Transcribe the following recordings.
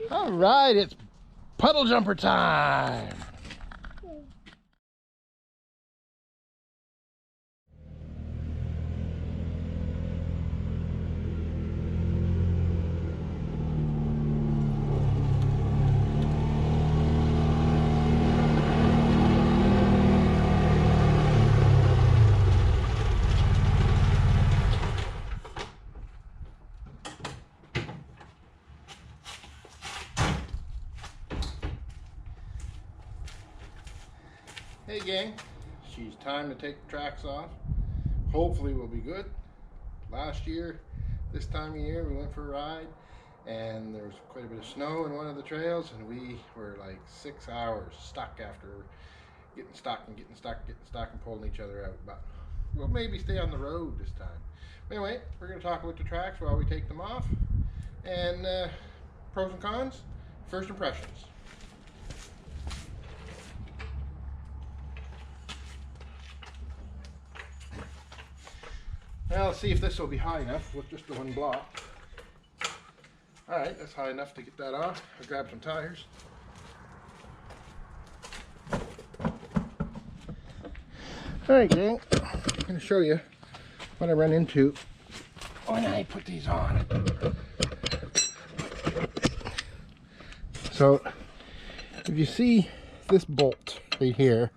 All right, it's puddle jumper time. Hey gang, she's time to take the tracks off. Hopefully we'll be good. Last year, this time of year, we went for a ride and there was quite a bit of snow in one of the trails and we were like 6 hours stuck after getting stuck and pulling each other out. But we'll maybe stay on the road this time. Anyway, we're going to talk about the tracks while we take them off and pros and cons, first impressions. Well, let's see if this will be high enough with just the one block. Alright, that's high enough to get that off. I'll grab some tires. Alright gang, I'm going to show you what I run into when I put these on. So, if you see this bolt right here,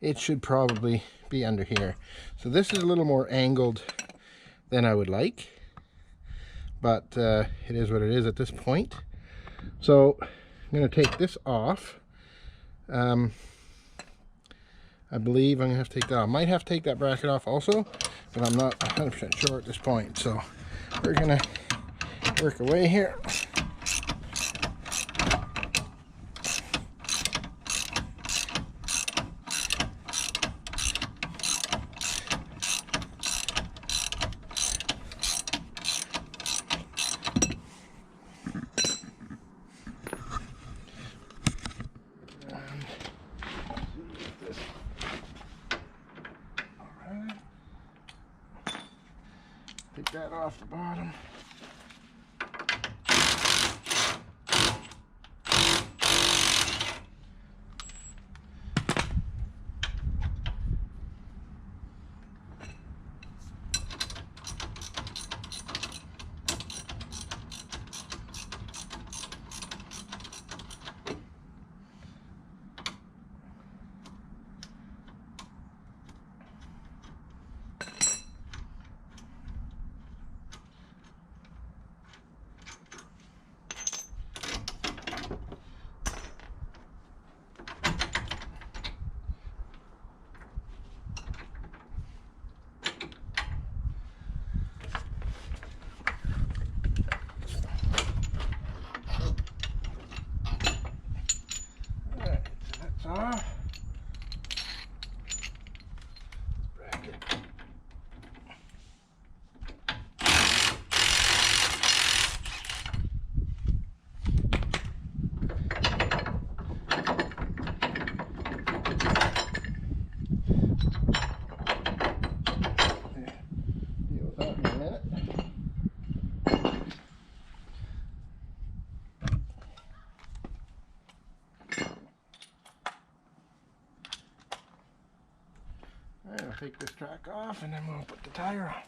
it should probably be under here. So this is a little more angled than I would like, but it is what it is at this point. So I'm going to take this off. I believe I'm going to have to take that off. Might have to take that bracket off also, but I'm not 100% sure at this point. So we're going to work away here. Take that off the bottom. Off. Bracket. Deal with that in a minute. I'll take this track off and then we'll put the tire on.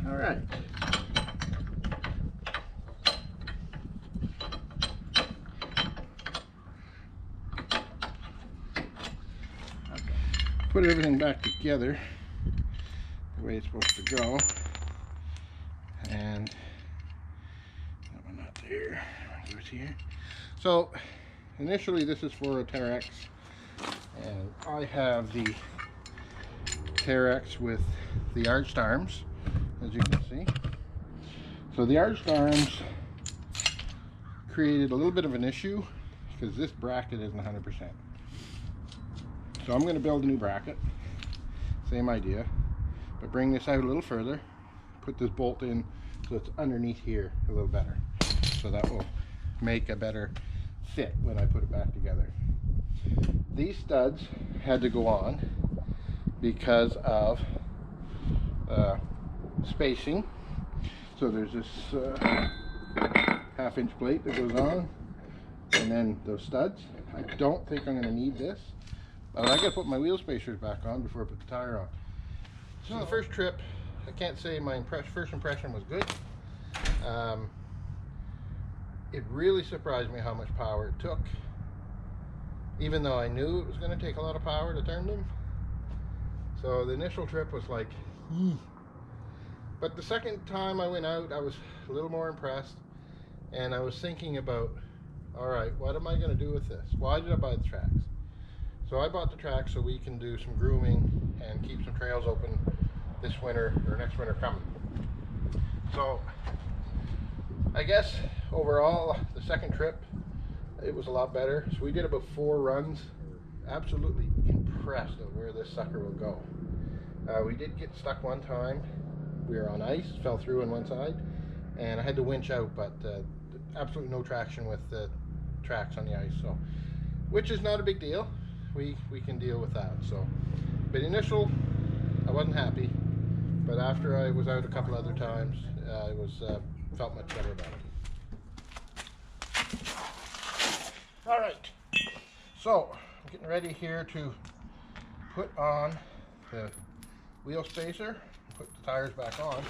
All right. Okay. put everything back together the way it's supposed to go. And that one not there. It goes here. So initially this is for a Teryx, and I have the Teryx with the arched arms, as you can see. So the arched arms created a little bit of an issue because this bracket isn't 100%. So I'm going to build a new bracket, same idea, but bring this out a little further, put this bolt in so it's underneath here a little better, so that will make a better fit when I put it back together. These studs had to go on because of spacing. So there's this half-inch plate that goes on, and then those studs. I don't think I'm going to need this, but I got to put my wheel spacers back on before I put the tire on. So the first trip, I can't say my first impression was good. It really surprised me how much power it took, even though I knew it was going to take a lot of power to turn them. So the initial trip was like, but the second time I went out, I was a little more impressed, and I was thinking about, all right, what am I going to do with this? Why did I buy the tracks? So I bought the tracks so we can do some grooming and keep some trails open this winter or next winter coming. So I guess overall the second trip, it was a lot better. So we did about 4 runs. Absolutely impressed at where this sucker will go. We did get stuck one time. We were on ice, fell through on one side, and I had to winch out, but absolutely no traction with the tracks on the ice, so which is not a big deal. We can deal with that. So, but initial, I wasn't happy, but after I was out a couple other times, I felt much better about it. All right, so I'm getting ready here to put on the wheel spacer, put the tires back on.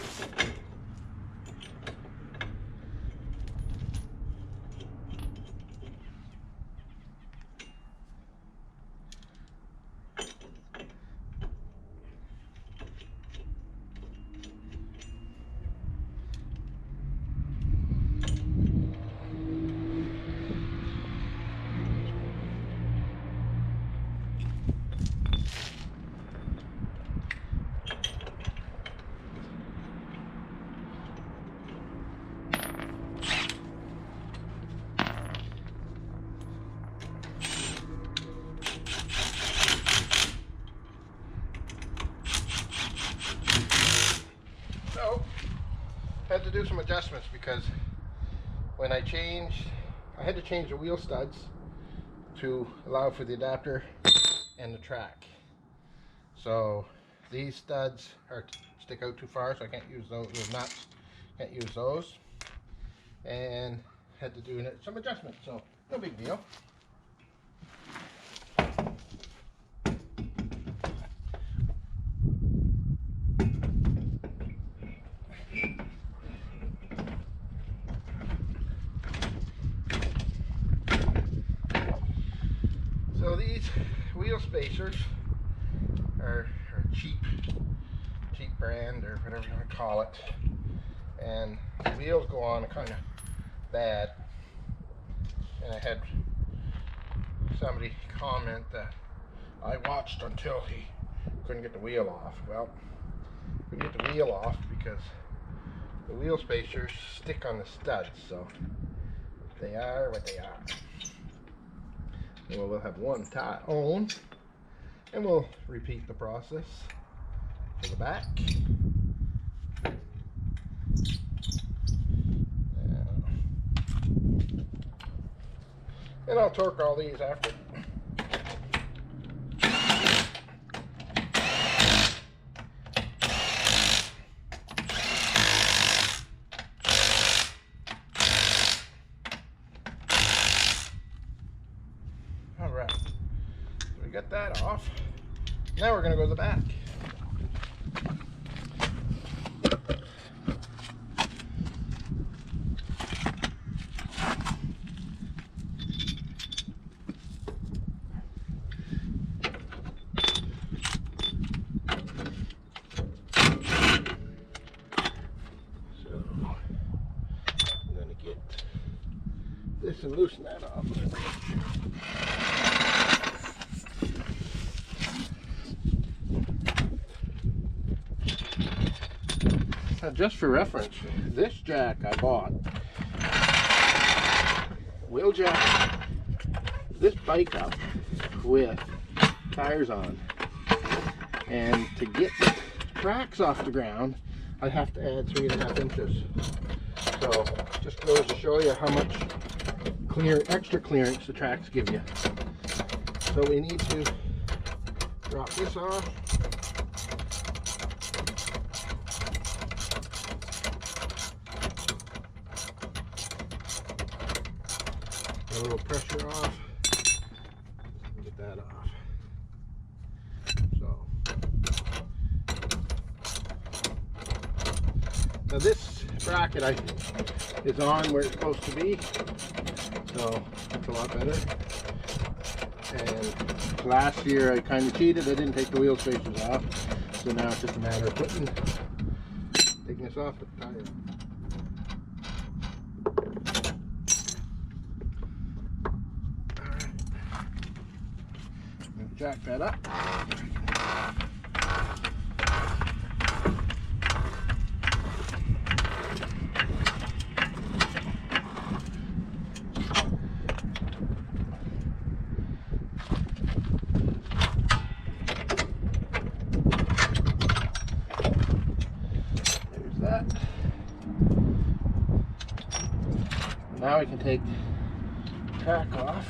Had to do some adjustments because when I changed, I had to change the wheel studs to allow for the adapter and the track. So these studs stick out too far, so I can't use those nuts. Can't use those, and had to do some adjustments. So no big deal. So these wheel spacers are cheap brand or whatever you want to call it, and the wheels go on kind of bad. And I had somebody comment that I watched until he couldn't get the wheel off. Well, couldn't get the wheel off because the wheel spacers stick on the studs, so they are what they are. Well, we'll have one tie on, and we'll repeat the process for the back. And I'll torque all these after. Alright, so we got that off. Now we're going to go to the back. this and loosen that off. Now, just for reference, this jack I bought will jack this bike up with tires on, and to get the tracks off the ground I have to add 3.5 inches. So just goes to show you how much extra clearance the tracks give you. So we need to drop this off. A little pressure off. Get that off. So now this bracket is on where it's supposed to be, so that's a lot better. And last year I kind of cheated. I didn't take the wheel spacers off, so now it's just a matter of taking this off with the tire. Jack that up. There's that. Now we can take the track off.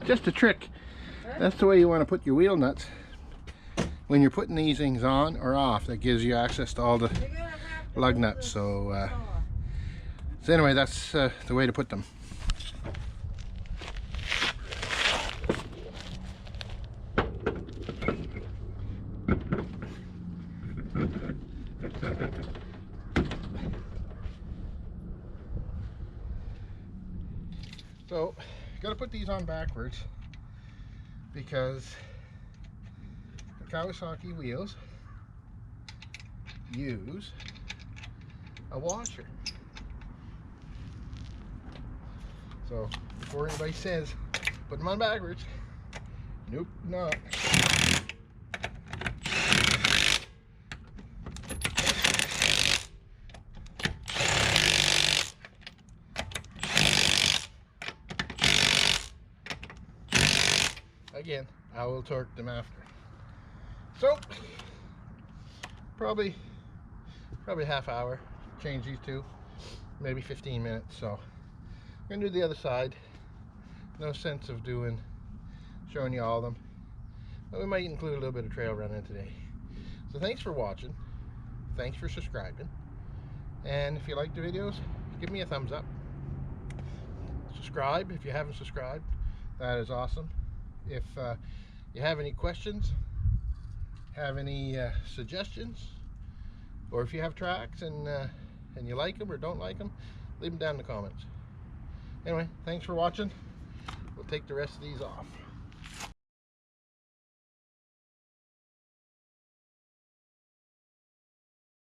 Just a trick. That's the way you want to put your wheel nuts when you're putting these things on or off. That gives you access to all the lug nuts. So anyway, that's the way to put them. So got to put these on backwards because the Kawasaki wheels use a washer. So before anybody says put them on backwards, nope, not. Again, I will torque them after. So probably half hour, change these two, maybe 15 minutes. So I'm gonna do the other side. No sense of showing you all of them, but we might include a little bit of trail running today. So thanks for watching, thanks for subscribing, and if you like the videos, give me a thumbs up. Subscribe if you haven't subscribed, that is awesome. If you have any questions, have any suggestions, or if you have tracks and you like them or don't like them, leave them down in the comments. Anyway, thanks for watching. We'll take the rest of these off.